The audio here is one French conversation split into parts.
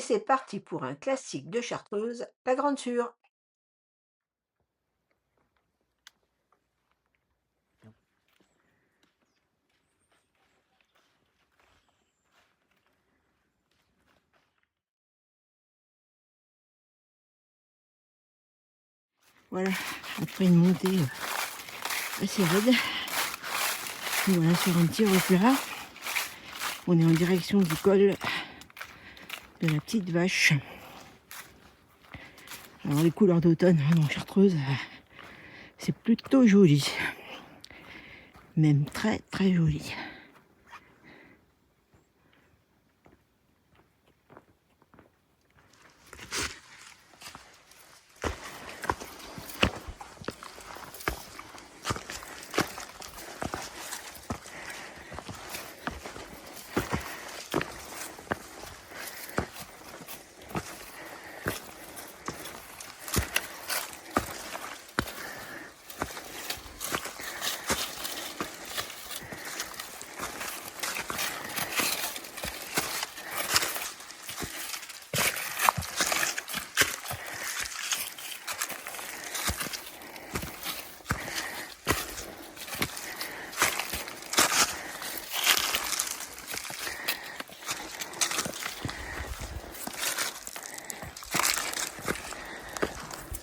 c'est parti pour un classique de Chartreuse, la Grande Sûre. Voilà, après une montée assez raide, voilà sur un petit replat. On est en direction du col de la Petite Vache. Alors les couleurs d'automne en Chartreuse, c'est plutôt joli, même très très joli.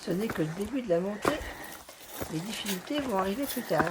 Ce n'est que le début de la montée, les difficultés vont arriver plus tard.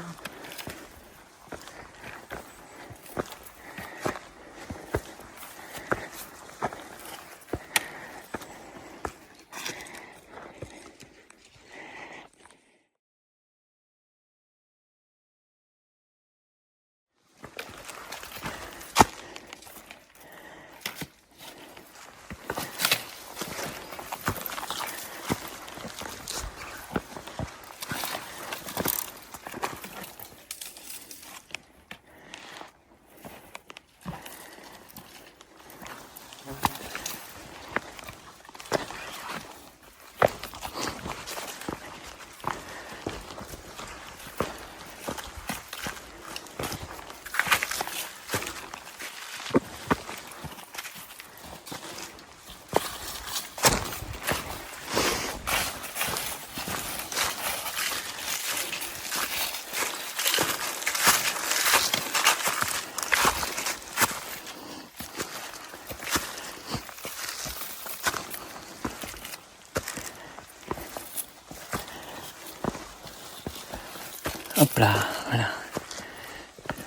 Hop là, voilà.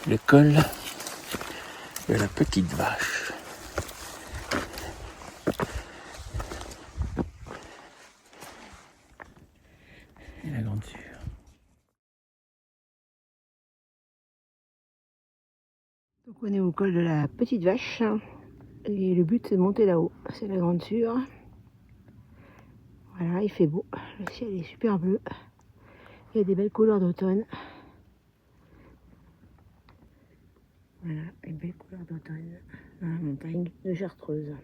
Le col de la Petite Vache. Et la Grande Sûre. Donc on est au col de la Petite Vache et le but c'est de monter là-haut, c'est la Grande Sûre. Voilà, il fait beau, le ciel est super bleu, il y a des belles couleurs d'automne. Voilà, les belles couleurs d'automne dans la montagne de Chartreuse.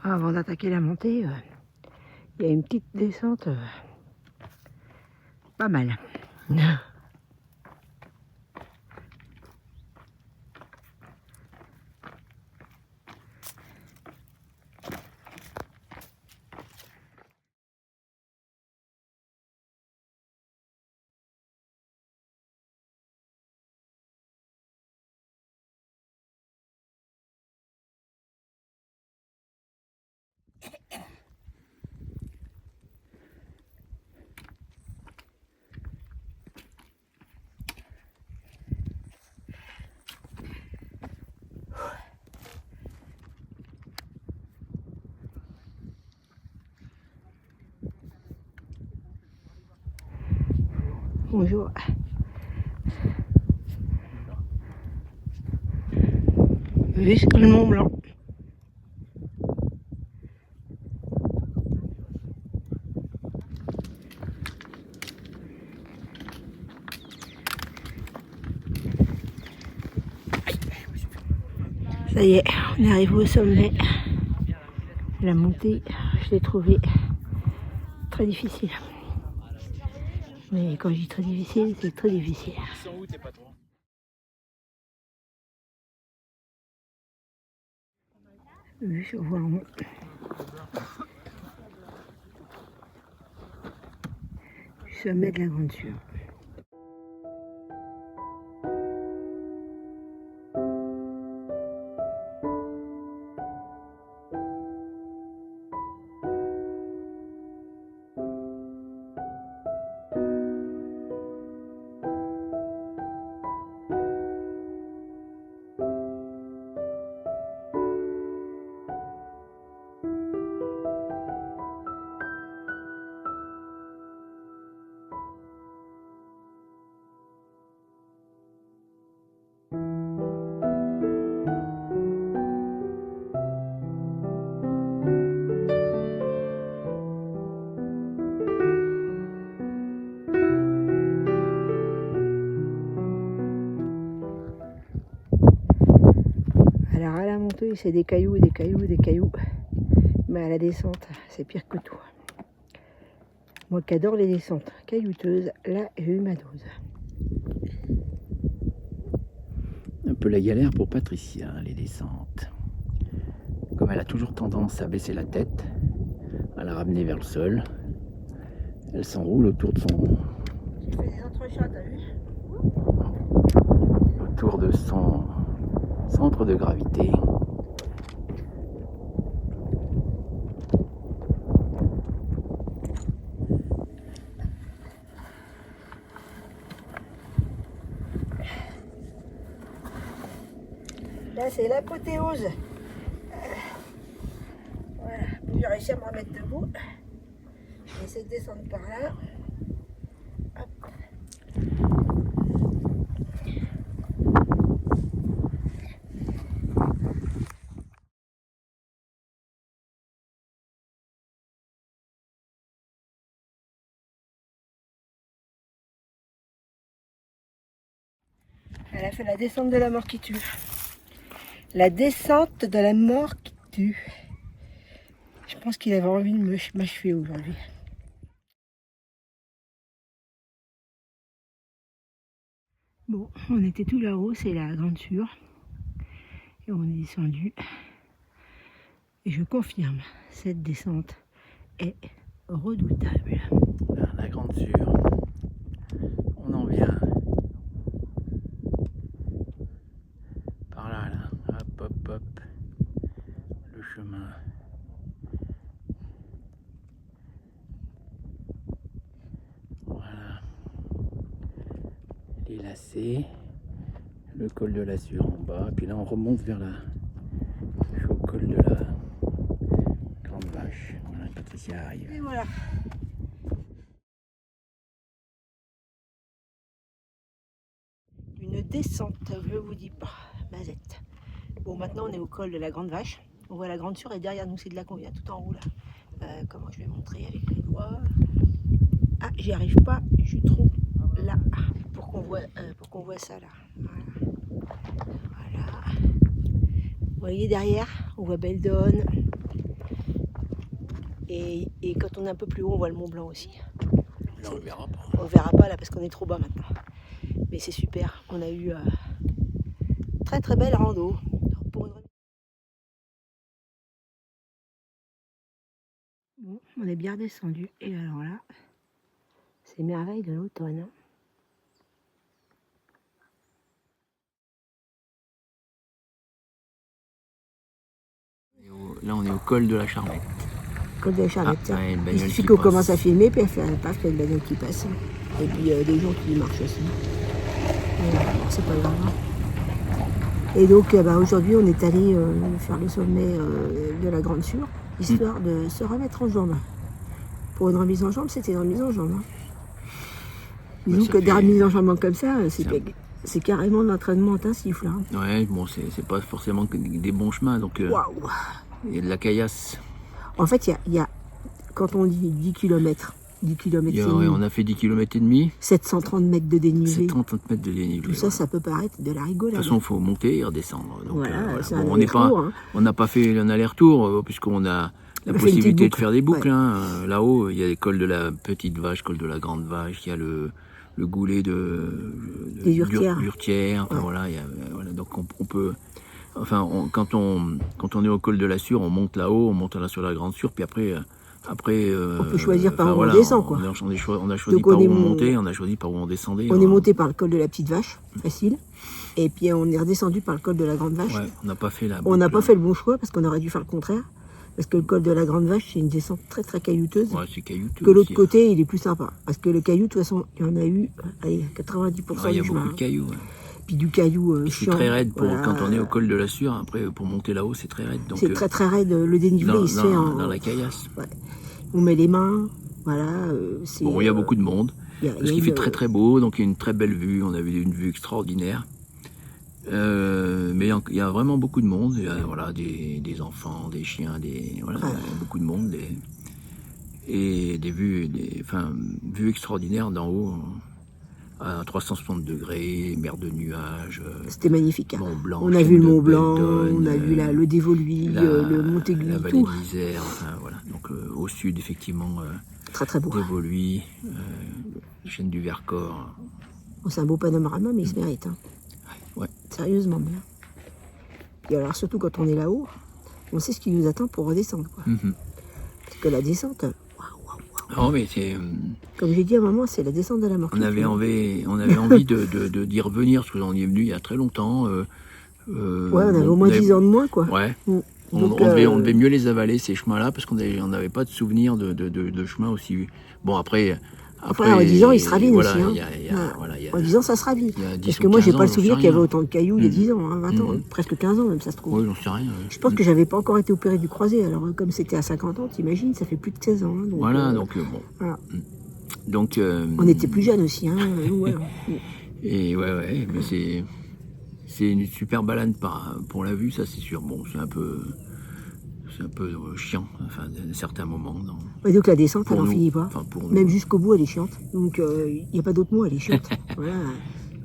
Avant d'attaquer la montée, il y a une petite descente pas mal. Bonjour. Jusqu'au Mont Blanc. Ça y est, on arrive au sommet. La montée, je l'ai trouvée très difficile. Mais quand je dis très difficile, c'est très difficile. Vue sur Voiron. Du sommet de la Grande Sûre. Alors à la montée, c'est des cailloux, des cailloux, des cailloux. Mais à la descente, c'est pire que tout. Moi qui adore les descentes caillouteuses, là j'ai eu ma dose. Un peu la galère pour Patricia, les descentes. Comme elle a toujours tendance à baisser la tête, à la ramener vers le sol, elle s'enroule autour de son... J'ai fait des entrechats, t'as vu? autour de son centre de gravité. Là c'est l'apothéose. Voilà, j'ai réussi à me remettre debout. J'essaie de descendre par là. Hop. Elle a fait la descente de la mort qui tue. La descente de la mort qui tue. Je pense qu'il avait envie de m'achever aujourd'hui. Bon, on était tout là-haut, c'est la Grande Sûre. Et on est descendu. Et je confirme, cette descente est redoutable. La Grande Sûre. On en vient. Par là, là. Hop, hop, hop. Le chemin. Voilà. Les lacets. Le col de la Sûre en bas. Puis là, on remonte vers la... au col de la Grande Vache. Voilà, Patricia arrive. Et voilà. Une descente, je vous dis pas, mazette. Bon, maintenant on est au col de la Grande Vache. On voit la Grande Sûre et derrière nous c'est de là qu'on vient, tout en haut là. Comment je vais montrer avec les doigts? Ah, j'y arrive pas, je suis trop là pour qu'on voit ça là. Voilà. Voilà. Vous voyez derrière, on voit Beldon. Et quand on est un peu plus haut, on voit le Mont Blanc aussi. Là, on le verra pas. On le verra pas là parce qu'on est trop bas maintenant. Mais c'est super, on a eu très très belle rando. Pour une... Bon, on est bien descendu et alors là, c'est merveille de l'automne. Là, on est au col de la Charmette. col de la Charlette. Ah, ouais, une Il bagnole suffit qui qu'on passe. commence à filmer, puis elle fait un paf, il y a une bagnole qui passe. Et puis des gens qui marchent aussi. Bon, c'est pas grave. Et donc aujourd'hui, on est allé faire le sommet de la Grande Sûre, histoire de se remettre en jambes. Pour une remise en jambes, c'était une remise en jambes. Hein. Disons que des remises en jambes comme ça, c'est carrément de l'entraînement intensif. Là. Ouais, bon, c'est pas forcément que des bons chemins, donc Waouh! il y a de la caillasse. En fait, il y a, quand on dit 10 km, 10 km On a fait 10 km et demi, 730 mètres de dénivelé. 730 mètres de dénivelé. Tout ça, ça peut paraître de la De rigolade. toute façon, il faut monter et redescendre. Donc, Voilà, c'est un Bon, aller-retour, hein. on n'a pas fait un aller-retour, puisqu'on a la possibilité de faire des boucles. Ouais. Hein. Là-haut, il y a les cols de la petite vache, col de la grande vache, il y a le goulet Des Urtières. Enfin, Ouais. voilà, voilà, donc on peut... Enfin, quand on est au col de la Sûre, on monte là-haut, on monte là sur la Grande Sûre, puis après on peut choisir par où on descend, quoi. On a choisi Donc, par où on montait, on a choisi par où on descendait. On est monté par le col de la petite vache, facile. Et puis on est redescendu par le col de la grande vache. Ouais, on n'a pas fait la On n'a boucle. pas fait le bon choix parce qu'on aurait dû faire le contraire. Parce que le col de la grande vache, c'est une descente très très caillouteuse. Ouais, c'est caillouteux. Que l'autre aussi, côté, il est plus sympa. Parce que le caillou, de toute façon, il y en a eu allez, 90% il y a du beaucoup chemin. de cailloux. Ouais. Puis du caillou C'est chiant. très raide Voilà. quand on est au col de la Sûre. Après, pour monter là-haut, c'est très raide. C'est très très raide. Le dénivelé, il se fait en... dans la caillasse. Ouais. On met les mains. Voilà. Bon, il y a beaucoup de monde. Parce qu'il fait très très beau, donc il y a une très belle vue. On a vu une vue extraordinaire. Mais il y a vraiment beaucoup de monde. Il y a voilà, des enfants, des chiens, voilà, il y a beaucoup de monde. Et des vues, vues extraordinaires d'en haut. À 360 degrés, mer de nuages. C'était magnifique. Hein. Mont Blanc, on a vu le Mont Blanc, Beldon, on a vu le Dévoluy, le Montéguy, la vallée tout. de l'Isère, enfin, voilà. Donc au sud, effectivement, Très très beau. Dévoluy, chaîne du Vercors. Bon, c'est un beau panorama, mais il se mérite. Hein. Ouais. Sérieusement bien. Et alors, surtout quand on est là-haut, on sait ce qui nous attend pour redescendre. Quoi. Parce que la descente, Oh, mais c'est. Comme j'ai dit à un moment, c'est la descente de la mort. On avait envie d'y revenir, parce qu'on y est venu il y a très longtemps. Ouais, on avait au moins 10 ans de moins, quoi. Ouais. Donc, on devait mieux les avaler, ces chemins-là, parce qu'on n'avait pas de souvenir de chemin aussi. Bon, après, en 10 ans, il se ravine voilà, aussi. Hein. En 10 ans, ça se ravine. Parce que moi, j'ai pas le souvenir qu'il y avait autant de cailloux il y a 10 ans, hein, 20 ans, presque 15 ans même, ça se trouve. Oui, j'en sais rien. Je pense que j'avais pas encore été opéré du croisé. Alors, comme c'était à 50 ans, t'imagines, ça fait plus de 16 ans. Hein, donc, voilà, donc bon. Voilà. Donc, on était plus jeunes aussi. Hein, ouais. Et ouais, mais c'est une super balade pour la vue, ça c'est sûr. Bon, c'est un peu chiant, enfin, à certains moments. Ouais, donc la descente, elle n'en nous, finit pas. Même jusqu'au bout, elle est chiante. Donc il n'y a pas d'autre mot, elle est chiante. Voilà.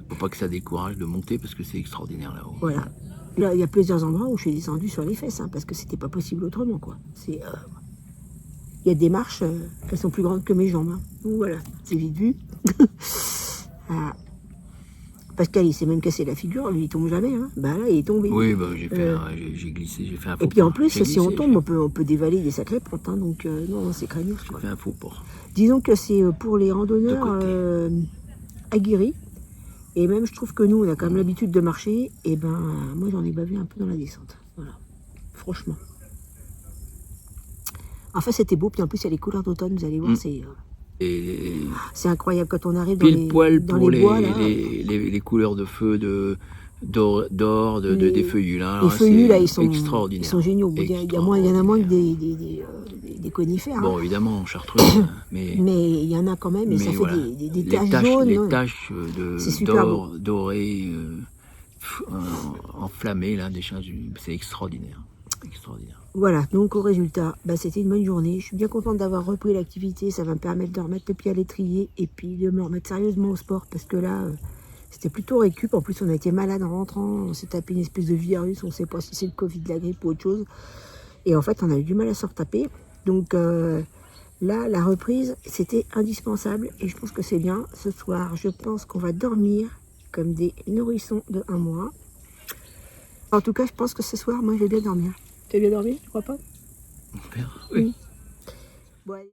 Faut pas que ça décourage de monter parce que c'est extraordinaire là-haut. Voilà. Là, il y a plusieurs endroits où je suis descendue sur les fesses, hein, parce que c'était pas possible autrement, quoi. Il y a des marches, elles sont plus grandes que mes jambes. Hein. Donc voilà, c'est vite vu. Pascal, il s'est même cassé la figure, lui, il tombe jamais. Hein. Bah là, il est tombé. Oui, bah, j'ai glissé, j'ai fait un faux pas. Et puis en plus, si on tombe, on peut dévaler des sacrées pentes. Hein, donc non, c'est craigneux. J'ai fait un faux pas. Disons que c'est pour les randonneurs aguerris. Et même, je trouve que nous, on a quand même l'habitude de marcher. Et ben, moi, j'en ai bavé un peu dans la descente. Voilà. Franchement. Enfin, c'était beau. Puis en plus, il y a les couleurs d'automne, vous allez voir, c'est incroyable quand on arrive dans les bois, là. Les couleurs de feu, d'or, des feuillus là. Les feuillus là, ils sont extraordinaires. Ils sont géniaux. Il y en a moins que des conifères. Bon, hein. évidemment, en Chartreuse, mais il y en a quand même, et ça fait voilà. des taches jaunes. Les taches d'or doré, enflammées là, c'est extraordinaire. Extraordinaire. Voilà, donc au résultat, c'était une bonne journée. Je suis bien contente d'avoir repris l'activité. Ça va me permettre de remettre le pied à l'étrier et puis de me remettre sérieusement au sport parce que là, c'était plutôt récup. En plus, on a été malade en rentrant. On s'est tapé une espèce de virus. On ne sait pas si c'est le Covid, la grippe ou autre chose. Et en fait, on a eu du mal à se retaper. Donc là, la reprise, c'était indispensable. Et je pense que c'est bien. Ce soir, je pense qu'on va dormir comme des nourrissons de 1 mois. En tout cas, je pense que ce soir, moi, je vais bien dormir. Tu as bien dormi, tu crois pas? On verra. Oui. Bon, allez.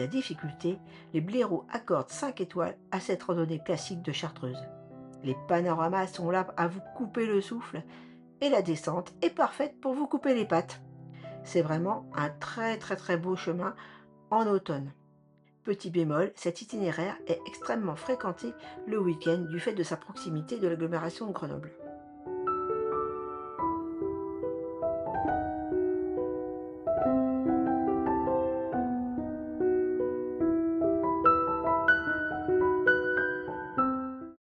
la difficulté, les blaireaux accordent 5 étoiles à cette randonnée classique de Chartreuse. Les panoramas sont là à vous couper le souffle et la descente est parfaite pour vous couper les pattes. C'est vraiment un très beau chemin en automne. Petit bémol, cet itinéraire est extrêmement fréquenté le week-end du fait de sa proximité de l'agglomération de Grenoble.